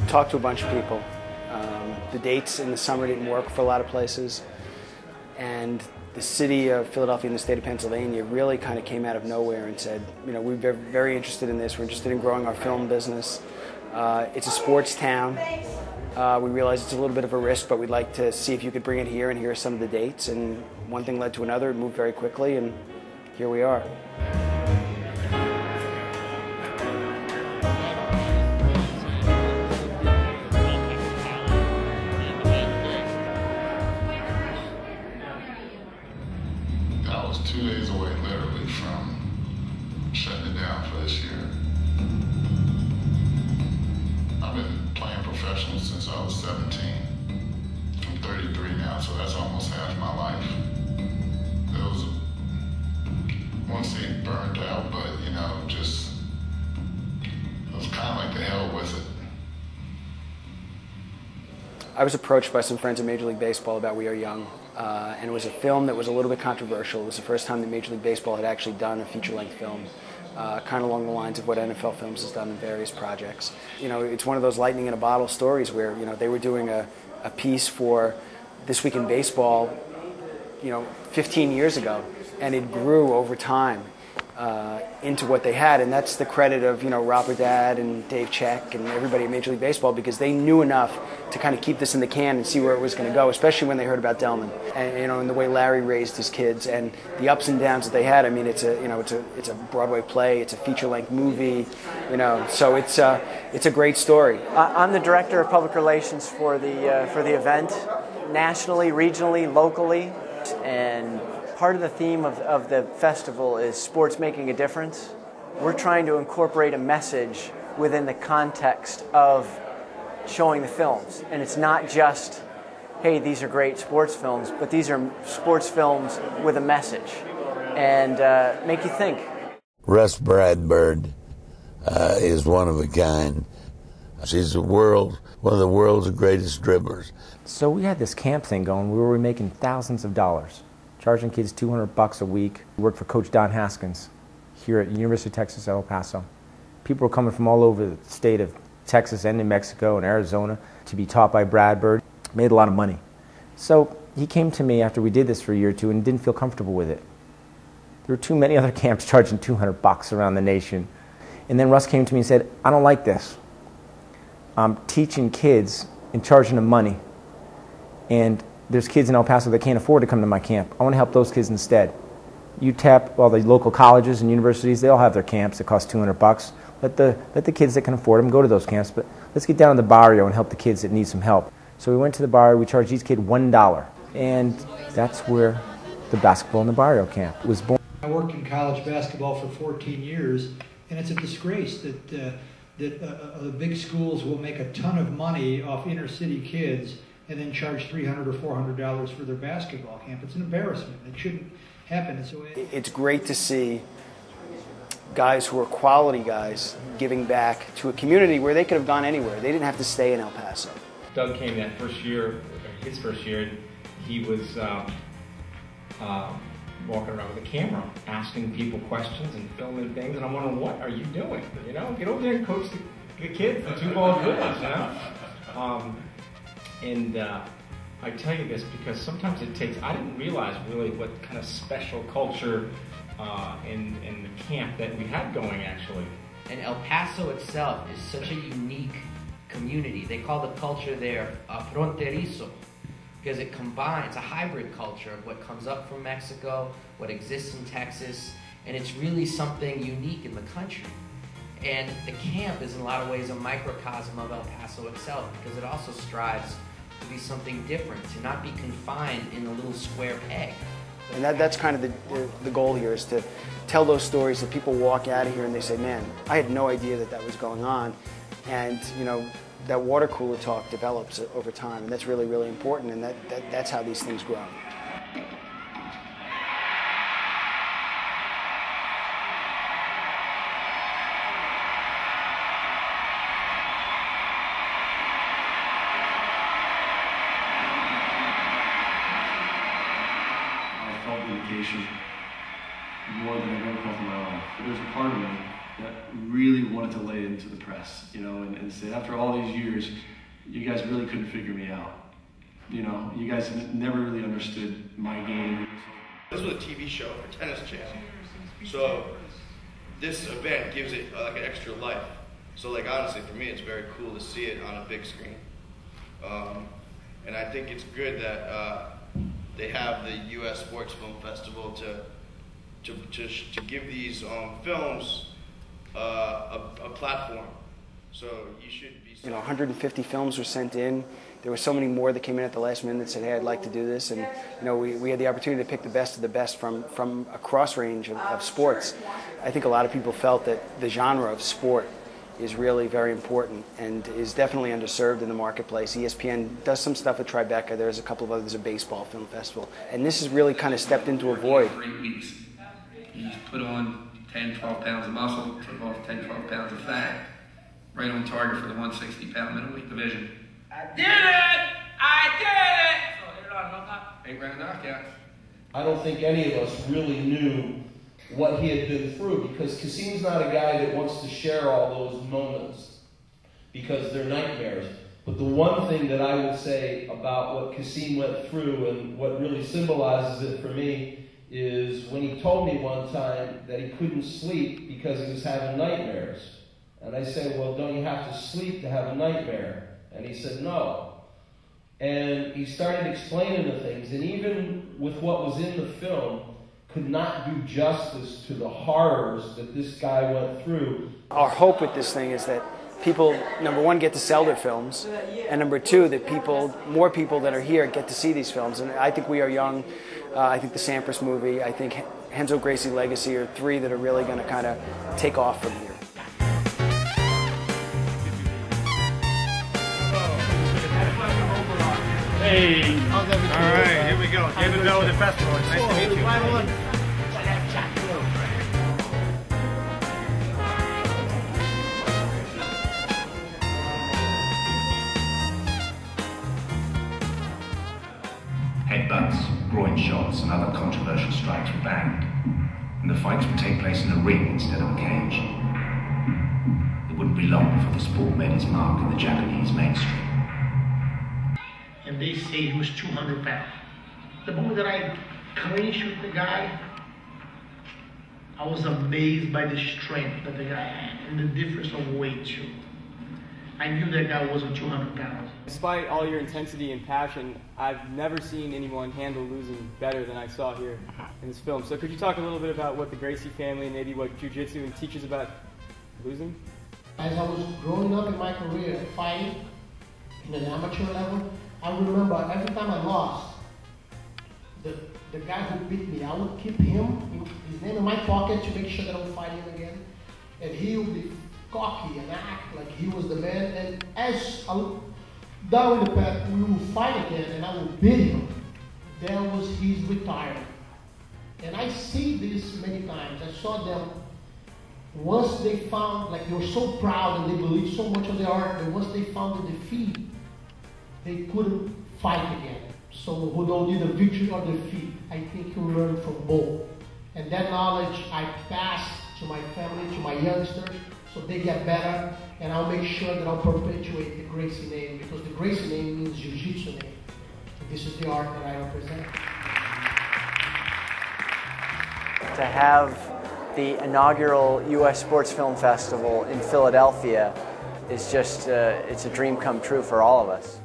talked to a bunch of people. The dates in the summer didn't work for a lot of places, and the city of Philadelphia and the state of Pennsylvania really kind of came out of nowhere and said, you know, we're very interested in this. We're interested in growing our film business. It's a sports town. We realize it's a little bit of a risk, but we'd like to see if you could bring it here, and here are some of the dates. And one thing led to another. It moved very quickly, and here we are. I was 2 days away, literally, from shutting it down for this year. I've been playing professional since I was 17. I'm 33 now, so that's almost half my life. It was, once it burned out, but, you know, just, it was kind of like the hell with it. I was approached by some friends in Major League Baseball about We Are Young, and it was a film that was a little bit controversial. It was the first time that Major League Baseball had actually done a feature-length film, kind of along the lines of what NFL Films has done in various projects. You know, it's one of those lightning in a bottle stories where, you know, they were doing a piece for This Week in Baseball, you know, 15 years ago, and it grew over time into what they had, and that's the credit of, you know, Robert Dad and Dave Check and everybody at Major League Baseball, because they knew enough to kind of keep this in the can and see where it was going to go, especially when they heard about Delman, and, you know, and the way Larry raised his kids and the ups and downs that they had. I mean, it's a Broadway play, it's a feature-length movie, you know, so it's a great story. I'm the director of public relations for the event, nationally, regionally, locally, and part of the theme of the festival is sports making a difference. We're trying to incorporate a message within the context of showing the films. And it's not just, hey, these are great sports films, but these are sports films with a message and make you think. Russ Bradford is one of a kind. She's one of the world's greatest dribblers. So we had this camp thing going where we were making thousands of dollars, charging kids $200 a week. We worked for Coach Don Haskins here at University of Texas at El Paso. People were coming from all over the state of Texas and New Mexico and Arizona to be taught by Bradford. Made a lot of money. So he came to me after we did this for a year or two and didn't feel comfortable with it. There were too many other camps charging $200 around the nation. And then Russ came to me and said, I don't like this. I'm teaching kids and charging them money. And there's kids in El Paso that can't afford to come to my camp. I want to help those kids instead. You tap all the local colleges and universities, they all have their camps that cost $200. Let the kids that can afford them go to those camps, but let's get down to the barrio and help the kids that need some help. So we went to the barrio, we charged each kid $1, and that's where the basketball in the barrio camp was born. I worked in college basketball for 14 years, and it's a disgrace that the big schools will make a ton of money off inner city kids and then charge $300 or $400 for their basketball camp. It's an embarrassment. It shouldn't happen. So it's great to see guys who are quality guys giving back to a community where they could have gone anywhere. They didn't have to stay in El Paso. Doug came that first year, his first year, and he was walking around with a camera, asking people questions and filming things, and I'm wondering, what are you doing? You know, get over there and coach the kids, the two-ball girls, you know? And I tell you this because sometimes it takes, I didn't realize really what kind of special culture in the camp that we had going, actually. And El Paso itself is such a unique community. They call the culture there fronterizo, because it combines a hybrid culture of what comes up from Mexico, what exists in Texas, and it's really something unique in the country. And the camp is in a lot of ways a microcosm of El Paso itself, because it also strives to be something different, to not be confined in a little square peg. And that's kind of the goal here, is to tell those stories that people walk out of here and they say, man, I had no idea that was going on. And, you know, that water cooler talk develops over time, and that's really, really important, and that's how these things grow. I felt vacation more than I've ever felt in my life. There's a part of me that really wanted to lay into the press, you know, and say, after all these years, you guys really couldn't figure me out. You know, you guys never really understood my game. This was a TV show for Tennis Channel, so this event gives it like an extra life. So like honestly, for me, it's very cool to see it on a big screen, and I think it's good that they have the U.S. Sports Film Festival to give these films a platform. So you should be. 150 films were sent in. There were so many more that came in at the last minute that said, "Hey, I'd like to do this," and we had the opportunity to pick the best of the best from a cross range of sports. I think a lot of people felt that the genre of sport is really very important and is definitely underserved in the marketplace. ESPN does some stuff with Tribeca. There's a couple of others, a baseball film festival, and this has really kind of stepped into a void. 3 weeks, he's put on 10, 12 pounds of muscle, took off 10, 12 pounds of fat, right on target for the 160-pound middleweight division. I did it! I did it! So, ain't ran a knockout. I don't think any of us really knew what he had been through, because Kasim's not a guy that wants to share all those moments because they're nightmares. But the one thing that I would say about what Kasim went through and what really symbolizes it for me is when he told me one time that he couldn't sleep because he was having nightmares. And I said, well, don't you have to sleep to have a nightmare? And he said, no. And he started explaining the things, and even with what was in the film, could not do justice to the horrors that this guy went through. Our hope with this thing is that people, number one, get to sell their films, and number two, that more people that are here get to see these films. And I think We Are Young, I think the Sampras movie, I think Renzo Gracie Legacy are three that are really going to kind of take off from here. Hey! All right, here we go. David Bell with the festival. Nice to meet you. Headbutts, groin shots, and other controversial strikes were banned, and the fights would take place in a ring instead of a cage. It wouldn't be long before the sport made its mark in the Japanese mainstream. And they say he was 200 pounds. The moment that I clinched with the guy, I was amazed by the strength that the guy had and the difference of weight too. I knew that guy wasn't 200 pounds. Despite all your intensity and passion, I've never seen anyone handle losing better than I saw here in this film. So could you talk a little bit about what the Gracie family and maybe what jiu-jitsu teaches about losing? As I was growing up in my career, fighting in an amateur level, I remember every time I lost, the guy who beat me, I would keep his name in my pocket to make sure that I would fight him again. And he would be cocky and act like he was the man. And as I would, down the path, we would fight again and I would beat him. There was his retirement. And I see this many times. I saw them, once they found, like they were so proud and they believed so much of their art, that once they found the defeat, they couldn't fight again. So who don't need a victory or defeat, I think you learn from both. And that knowledge I pass to my family, to my youngsters, so they get better, and I'll make sure that I'll perpetuate the Gracie name, because the Gracie name means jiu-jitsu name. And this is the art that I represent. To have the inaugural U.S. Sports Film Festival in Philadelphia is just, it's a dream come true for all of us.